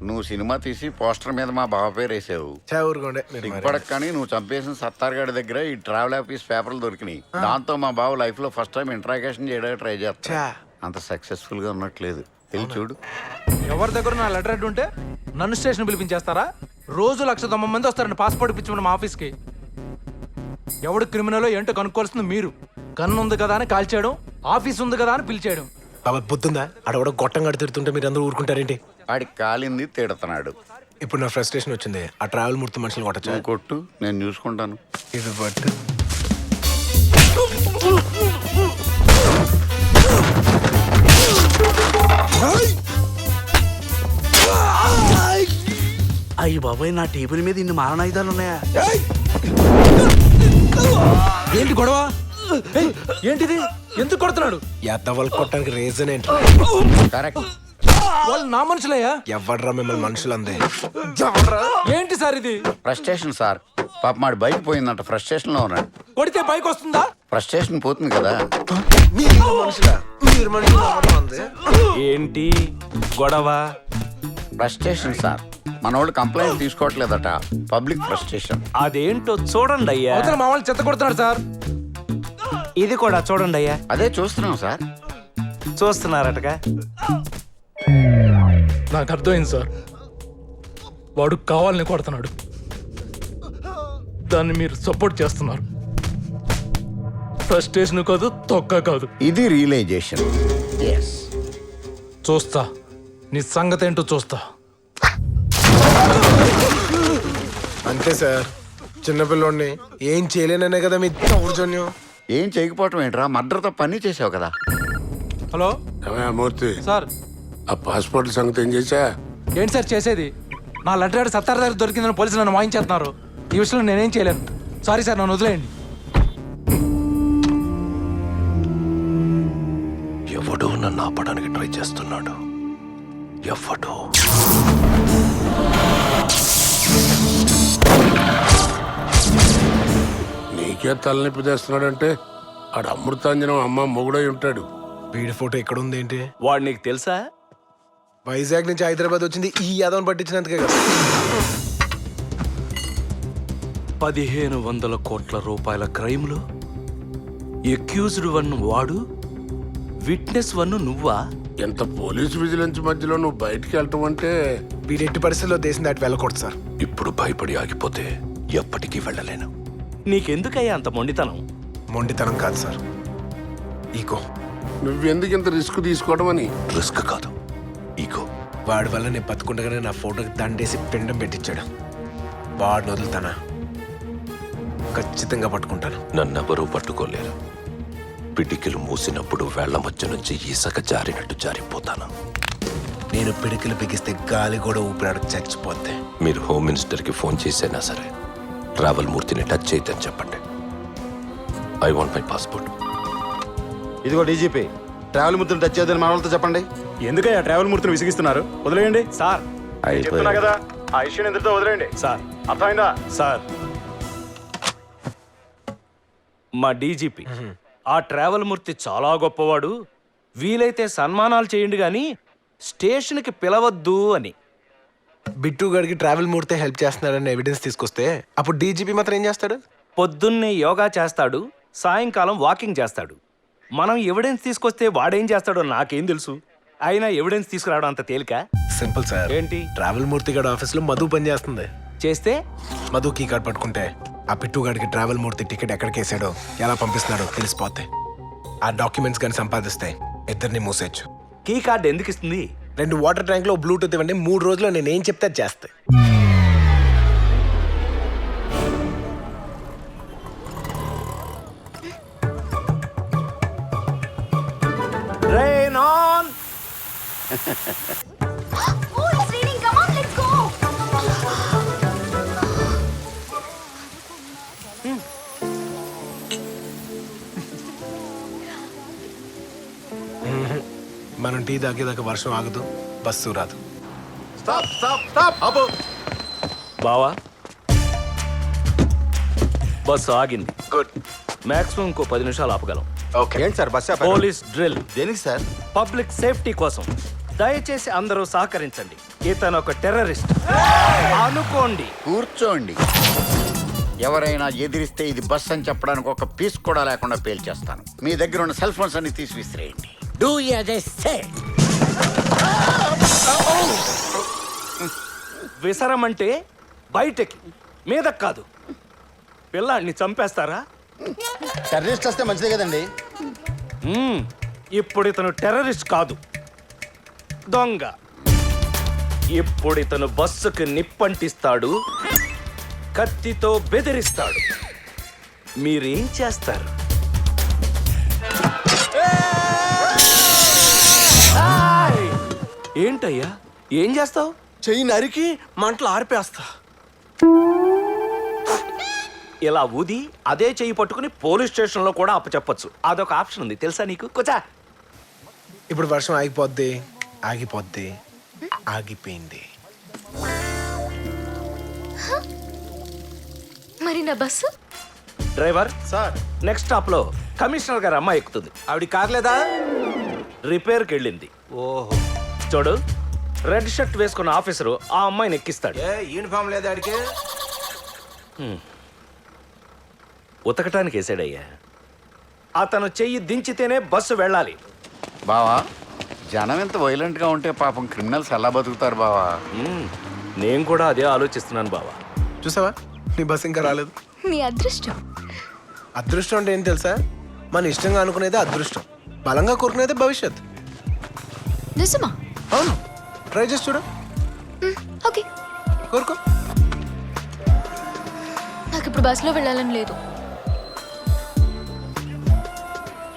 నువ్వు సినిమా తీసి పోస్టర్ మీద మా బావ పేరు వేసావు. ఊరుకోండి ఇప్పటికి కానీ నువ్వు చంపేసిన సత్తార్ గారి దగ్గర ఈ ట్రావెల్ ఆఫీస్ పేపర్లు దొరికినాయి. దాంతో మా బావ లైఫ్ లో ఫస్ట్ టైం ఇంట్రాగేషన్ చేయడానికి ట్రై చేస్తా. అంత సక్సెస్ఫుల్ గా ఉన్నట్లేదు. వెళ్ళి చూడు. ఎవరి దగ్గర నా లెటర్ హెడ్ ఉంటే నన్ను స్టేషన్ పిలిపించేస్తారా? రోజు 190 మంది వస్తారండి పాస్పోర్ట్ ఇప్పించమని మా ఆఫీస్కి. ఎవడు క్రిమినల్ ఏంటో కనుక్కోవాల్సింది మీరు. కన్ను ఉంది కదా అని కాల్ చేయడం, ఆఫీస్ ఉంది కదా అని పిలిచేయడం. బాబా బుద్ధిందా? అడగడ గొట్టం గడి తిడుతుంటే మీరు అందరూ ఊరుకుంటారేంటి? వాడికి కాలింది తిడుతున్నాడు. ఇప్పుడు నా ఫ్రస్ట్రేషన్ వచ్చింది. ఆ ట్రావెల్ మూర్తి మనుషులు కొట్టచ్చు. నువ్వు కొట్టు, నేను చూసుకుంటాను. ఇది బట్ అయ్యి బాబాయ్, నా టేబుల్ మీద ఇన్ని మారణాయుధాలు ఉన్నాయా? ఏంటి గొడవ? ఏయ్, ఏంటిది? ఎందుకు కొడుతున్నాడు? ఎద్దవాళ్ళు కొట్టడానికి రీజన్ ఏంటి? కరెక్ట్. వాళ్ళు నా మనుషులయ్యా. ఎవడ్రా మిమ్మల్ని మనుషులు అందే? ఏంటి సార్ ఇది? Frustration sir. పాప మాడి బైక్ పోయిందంట, ఫ్రస్ట్రేషన్ లో ఉన్నాడు. కొడితే బైక్ వస్తుందా? ఫ్రస్ట్రేషన్ పోతుంది కదా. ఏంటి గొడవ? Frustration sir. మనోళ్ళు కంప్లైంట్ తీసుకోవట్లేదట. Public frustration. అదేంటో చూడండి అయ్యా. అవతల మా వాళ్ళు చెత్త కొడుతున్నాడు సార్. ఇది కూడా చూడండి అయ్యా. అదే చూస్తున్నాం సార్. చూస్తున్నారటగా. నాకు అర్థమైంది సార్. వాడు కావాలని కొడుతున్నాడు. దాన్ని మీరు సపోర్ట్ చేస్తున్నారు. ఫ్రస్ట్రేషన్ కాదు, తొక్క కాదు. ఇది రియలైజేషన్. చూస్తా, నీ సంగతి ఏంటో చూస్తా. అంతే సార్. చిన్నపిల్లోడిని ఏం చేయలేననే కదా మీ దౌర్జన్యం. ఏం చేయకపోవటం ఏంట్రా? మర్డర్తో పని చేసావు కదా. హలో మూర్తి, సార్. ఆ పాస్పోర్ట్ సంగతి ఏం చేశా? ఏంటి సార్ చేసేది? నా లెటర్ హెడ్ సత్తార్ దగ్గర దొరికిందని పోలీసులు నన్ను వాయించేస్తున్నారు. ఈ విషయంలో నేనేం చేయలేను. సారీ సార్, నన్ను వదిలేయండి. ఎవడో నన్ను ఆపడానికి ట్రై చేస్తున్నాడు. ఎవడో. నీకే తలనొప్పి తెస్తున్నాడంటే ఆడ అమృతాంజనం అమ్మ మొగుడై ఉంటాడు. వీడి ఫోటో ఎక్కడ ఉంది ఏంటి? వాడు నీకు తెలుసా? వైజాగ్ నుంచి హైదరాబాద్ వచ్చింది ఈ యాదవని పట్టించినందుకే కదా. 1500 కోట్ల రూపాయల క్రైమ్లో ఎక్యూజ్డ్ వన్ వాడు, విట్నెస్ వన్ నువ్వా? ఎంత పోలీస్ విజిలెన్స్ మధ్యలో నువ్వు బయటికి వెళ్ళటం అంటే వీడి ఎట్టి పరిస్థితుల్లో దేశం దాటి వెళ్ళకూడదు సార్. ఇప్పుడు భయపడి ఆగిపోతే ఎప్పటికీ వెళ్ళలేను. నీకెందుకయ్యా అంత మొండితనం? మొండితనం కాదు సార్, ఈగో. నువ్వెందుకు ఇంత రిస్క్ తీసుకోవడం అని. రిస్క్ కాదు, ఈగో. వాడి వల్ల నేను బతుకుండగానే నా ఫోటోకి దండేసి పిండం పెట్టించాడు. వాడిని వదులుతానా? ఖచ్చితంగా పట్టుకుంటాను. నన్నెవరూ పట్టుకోలేరు. పిటికిలు మూసినప్పుడు వేళ్ల మధ్య నుంచి ఈసక జారినట్టు జారిపోతాను. నేను పిడికిలు బిగిస్తే గాలి కూడా ఊపిరాడు చచ్చిపోతే. మీరు హోమ్ మినిస్టర్కి ఫోన్ చేసైనా సరే ట్రావెల్ మూర్తిని టచ్ చేయొద్దని చెప్పండి. I want my passport. ఇదిగో డీజీపీ, ట్రావెల్ మూర్తిని టచ్ చేయదని మన వాళ్ళతో చెప్పండి. ఎందుకయ్యా ట్రావెల్ మూర్తిని విసిగిస్తున్నారు? వదిలేయండి సార్. చెప్తున్నా కదా, ఆ ఇష్యూని ఎందుతో వదిలేయండి సార్. అర్థమైందా? సార్, మా డీజీపీ ఆ ట్రావెల్ మూర్తి చాలా గొప్పవాడు, వీలైతే సన్మానాలు చేయండి గాని స్టేషన్కి పిలవద్దు అని. బిట్టు గడికి ట్రావెల్ మూర్తి హెల్ప్ చేస్తున్నాడని ఎవిడెన్స్ తీసుకొస్తే అప్పుడు డీజీపీ మాత్రం ఏం చేస్తాడు? పొద్దున్నే యోగా చేస్తాడు, సాయంకాలం వాకింగ్ చేస్తాడు. మనం ఎవిడెన్స్ తీసుకొస్తే వాడేం చేస్తాడో నాకేం తెలుసు. అయినా ఎవిడెన్స్ తీసుకురావడం అంత తేలిక? Simple sir. ఏంటి? ట్రావెల్ మూర్తి గడి ఆఫీస్ లో మధు పని చేస్తుంది. చేస్తే మధు కీ కార్డ్ పట్టుకుంటే ఆ పిట్టు గడికి ట్రావెల్ మూర్తి టికెట్ ఎక్కడికి వేసాడో, ఎలా పంపిస్తున్నాడో తెలిసిపోతే ఆ డాక్యుమెంట్స్ కానీ సంపాదిస్తే ఇద్దరిని మూసేయచ్చు. కీ కార్డ్ ఎందుకు ఇస్తుంది? 2 వాటర్ ట్యాంక్ లో బ్లూటూత్ ఇవ్వండి, 3 రోజుల్లో నేను ఏం చెప్తే అది చేస్తే. Rain on! Oh, it's raining. Come on, let's go. మనం టీ తాగేదాకా వర్షం ఆగదు, బస్సు రాదు. Stop stop stop. అబ్బో, బావా, బస్సు ఆగింది. గుడ్. మాక్సిమం ఇంకో 10 నిమిషాలు ఆపగలం. ఓకే. ఏంటి సార్ బస్ పోలీస్ డ్రిల్, దేనికి సార్? పబ్లిక్ సేఫ్టీ కోసం. దయచేసి అందరూ సహకరించండి. ఇతను ఒక టెర్రరిస్ట్ అనుకోండి. కూర్చోండి. ఎవరైనా ఎదిరిస్తే ఇది బస్ అని చెప్పడానికి ఒక పీస్ కూడా లేకుండా పేల్చేస్తాను. మీ దగ్గర ఉన్న సెల్ ఫోన్స్ అన్ని తీసి విసిరేయండి. Do as I say. విసరమంటే బయటకి, మీదకి కాదు. పిల్లాడిని చంపేస్తారా? టెర్రరిస్ట్ వస్తే మంచిదే కదండి. ఇప్పుడు ఇతను టెర్రరిస్ట్ కాదు, దొంగ. ఇప్పుడు ఇతను బస్సుకు నిప్పంటిస్తాడు, కత్తితో బెదిరిస్తాడు. మీరేం చేస్తారు? ఏయ్! ఏంటయ్యా, ఏం చేస్తావు? చెయ్యి నరికి మంటలు ఆర్పేస్తా. ఇలా ఊది అదే చెయ్యి పట్టుకుని పోలీస్ స్టేషన్లో కూడా అప్పచెప్పొచ్చు. అదొక ఆప్షన్ ఉంది, తెలుసా నీకు? కూర్చో. ఇప్పుడు వర్షం ఆగిపోద్ది, ఆగిపోద్ది, ఆగిపోయింది. మరి నా bus? Driver, sir next stop లో కమిషనర్ గారు అమ్మాయి ఎక్కుతుంది. ఆవిడ కార్ లేదా? రిపేర్కి వెళ్ళింది. ఓహో. చూడు, రెడ్ షర్ట్ వేసుకున్న ఆఫీసరు ఆ అమ్మాయిని ఎక్కిస్తాడు. యూనిఫామ్ లేదా ఆడికి? ఉతకటానికి వేసాడయ్యా. అతను చెయ్యి దించితేనే బస్సు వెళ్ళాలి. బావా, జనం ఎంత వైలెంట్ గా ఉంటే పాపం క్రిమినల్స్ ఎలా బతుకుతారు బావా? నేను కూడా అదే ఆలోచిస్తున్నాను బావా. చూసావా, నీ బస్ ఇంకా రాలేదు. నీ అదృష్టం. అదృష్టం అంటే ఏం తెలుసా? మన ఇష్టంగా అనుకునేదే అదృష్టం, బలంగా కోరుకునేదే భవిష్యత్. నిజమా? అవును, ట్రై చేసి చూడు. ఓకే. కోరుకో. నాకు ఇప్పుడు బస్సులో వెళ్ళాలని లేదు.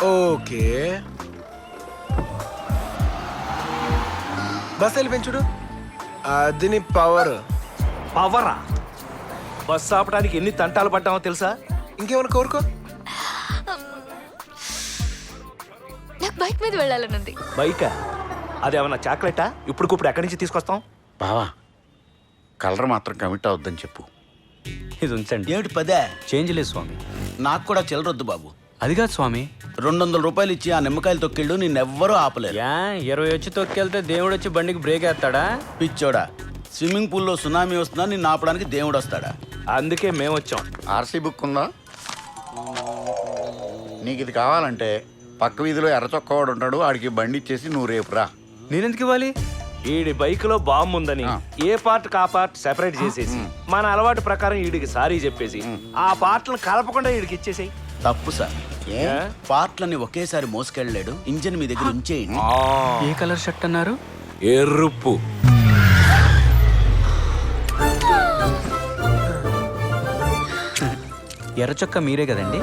ఓకే, బస్ వెళ్ళిపోయి చూడు. అది నీ పవర్. పవరా? బస్సు ఆపడానికి ఎన్ని తంటాలు పడ్డామో తెలుసా? ఇంకేమైనా కోరుకో. నాకు బైక్ మీద వెళ్ళాలని ఉంది. బైకా? అదేమన్నా చాక్లెటా? ఇప్పుడు ఎక్కడి నుంచి తీసుకొస్తాం? బావా, కలర్ మాత్రం కమిట్ అవద్దని చెప్పు. ఇది ఉంచండి. ఏమిటి పదే? చేంజ్ లేదు స్వామి. నాకు కూడా చిల్లరొద్దు బాబు. అది కాదు స్వామి. 200 రూపాయలు ఇచ్చి ఆ నిమ్మకాయలు తొక్కిళ్ళు నిన్నెవ్వరూ ఆపలేరు. యా 20 వచ్చి తొక్కెళ్తే దేవుడు వచ్చి బండికి బ్రేక్ వేస్తాడా? పిచ్చోడా, స్విమ్మింగ్ పూల్లో సునామీ వస్తున్నా నిన్ను ఆపడానికి దేవుడు వస్తాడా? అందుకే మేము వచ్చాం. ఆర్సీ బుక్ ఉందా? నీకు ఇది కావాలంటే పక్క వీధిలో ఎర్ర చొక్కవాడు ఉంటాడు, ఆడికి బండి ఇచ్చేసి నువ్వు రేపు రా. నేనెందుకు ఇవ్వాలి? ఈడి బైక్ లో బాంబు ఉందని ఏ పార్ట్ కా పార్ట్ సెపరేట్ చేసేసి మన అలవాటు ప్రకారం ఈడికి సారీ చెప్పేసి ఆ పార్ట్లను కలపకుండా ఈడికి ఇచ్చేసేయి. తప్పు సార్. ఏ? పార్ట్లని ఒకేసారి మోసుకెళ్ళలేడు, ఇంజన్ మీ దగ్గర ఉంచేయండి. ఏ కలర్ షర్ట్ అన్నారు? ఎరుపు. ఎర్ర చొక్క మీరే కదండి?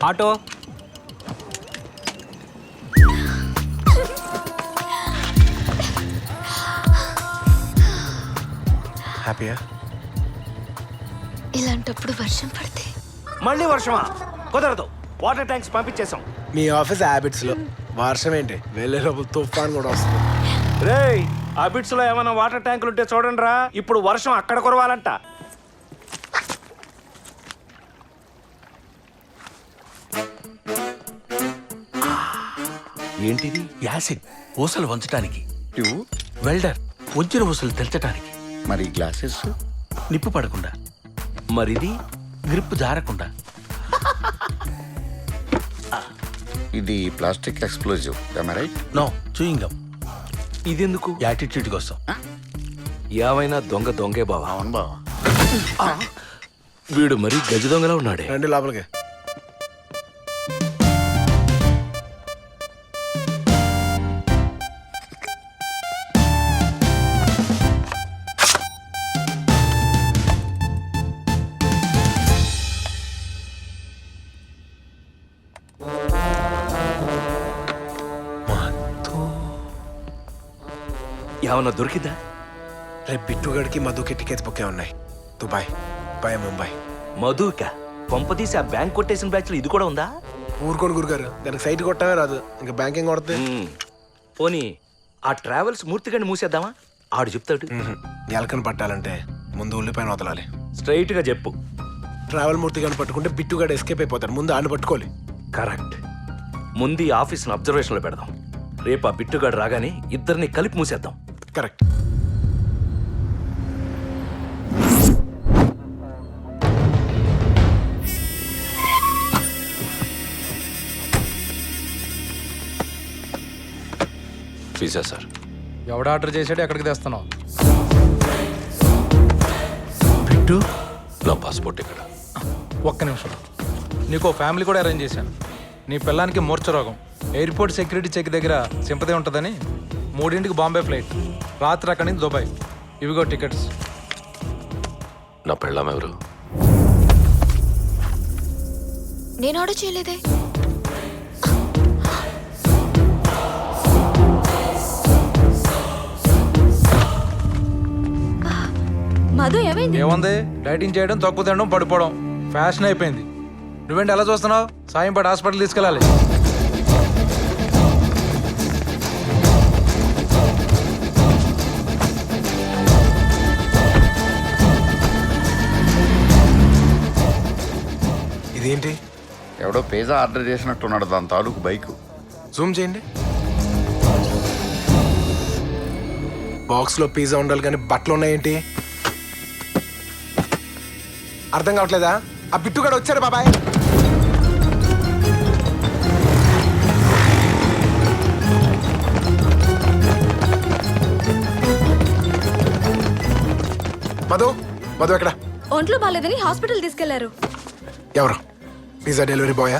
ఆటో. హ్యాపీయా? ఇలాంటప్పుడు వర్షం పడితే మళ్ళీ వర్షమా? కుదరదు, వాటర్ ట్యాంక్స్ పంపించేసాం. మీ ఆఫీస్ హ్యాబిట్స్ లో వర్షం ఏంటి, వెళ్ళే లోపల తుఫాన్ కూడా వస్తుంది. రేయ్, ఆ బిట్స్ లో ఏమైనా వాటర్ ట్యాంకులు ఉంటే చూడండి రా. ఇప్పుడు వర్షం అక్కడ కురవాలంట. ఏంటిది? యాసిడ్ ఊసలు వంచటానికి. ఇవ్వు. వెల్డర్ వజ్ర ఊసలు తెంచటానికి. మరి గ్లాసెస్? నిప్పు పడకుండా. మరిది గ్రిప్ జారకుండా. ఇది plastic explosive, right? No, chewing gum. ఇదెందుకు? యాటిట్యూడ్ కోసం. ఏమైనా దొంగే బావా. అవును బావా. వీడు మరీ గజ దొంగలా ఉన్నాడే. రండి లోపలికి. ఏమన్నా దొరికిందా? రేపు బిట్టుగడికి మధుకి టికెట్స్ బుక్ ఉన్నాయి. దుబాయ్, ముంబై. మధుక పంపదీసి ఆ బ్యాంక్ కొట్టేసిన బ్యాచ్ లో ఇది కూడా ఉందా? ఊరుకోని గురుగారు, దానికి సైట్ కొట్టమే రాదు, ఇంకా బ్యాంకింగ్ కొడితే. పోనీ ఆ ట్రావెల్స్ మూర్తిగాని మూసేద్దామా? ఆడు చెప్తాడు. ఎలకని పట్టాలంటే ముందు ఉల్లిపాయను వదలాలి. స్ట్రైట్ గా చెప్పు. ట్రావెల్ మూర్తిగాని పట్టుకుంటే బిట్టుగాడు ఎస్కేప్ అయిపోతాడు, ముందు ఆడిని పట్టుకోవాలి. కరెక్ట్. ముందు ఈ ఆఫీస్ని అబ్జర్వేషన్లో పెడదాం. రేపు ఆ బిట్టుగాడు రాగానే ఇద్దరిని కలిపి మూసేద్దాం. కరెక్ట్. Pizza sir. ఎవడు ఆర్డర్ చేసాడో ఎక్కడికి తెస్తున్నావు? బిట్టు నా పాస్పోర్ట్ ఇక్కడ. ఒక్క నిమిషం, నీకు ఫ్యామిలీ కూడా అరేంజ్ చేశాను. నీ పిల్లానికి మూర్ఛ రోగం. ఎయిర్పోర్ట్ సెక్యూరిటీ చెక్ దగ్గర సింపతి ఉంటుందని 3ంటికి బాంబే ఫ్లైట్, రాత్రి అక్కడి నుంచి దుబాయ్. ఇవిగో టికెట్స్. నా పెళ్ళాం ఎవరు? నేను ఆర్డర్ చేయలేదే. మధు ఏమైంది? ఏముంది, డైటింగ్ చేయడం, తక్కువ తినడం, పడిపోవడం ఫ్యాషన్ అయిపోయింది. నువ్వేంటి ఎలా చూస్తున్నావు? సాయం పాటు హాస్పిటల్ తీసుకెళ్ళాలి. ఇదేంటి? ఎవడో పిజ్జా ఆర్డర్ చేసినట్టున్నాడు, దాని తాలూకు బైక్. జూమ్ చేయండి. బాక్స్లో పిజ్జా ఉండాలి కానీ బట్టలు ఉన్నాయేంటి? అర్థం కావట్లేదా? ఆ బిట్టుగాడు వచ్చాడు బాబాయ్. మధు, మధు ఎక్కడ? ఒంట్లో బాగాలేదని హాస్పిటల్ తీసుకెళ్లారు. ఎవరు? Pizza delivery బాయా?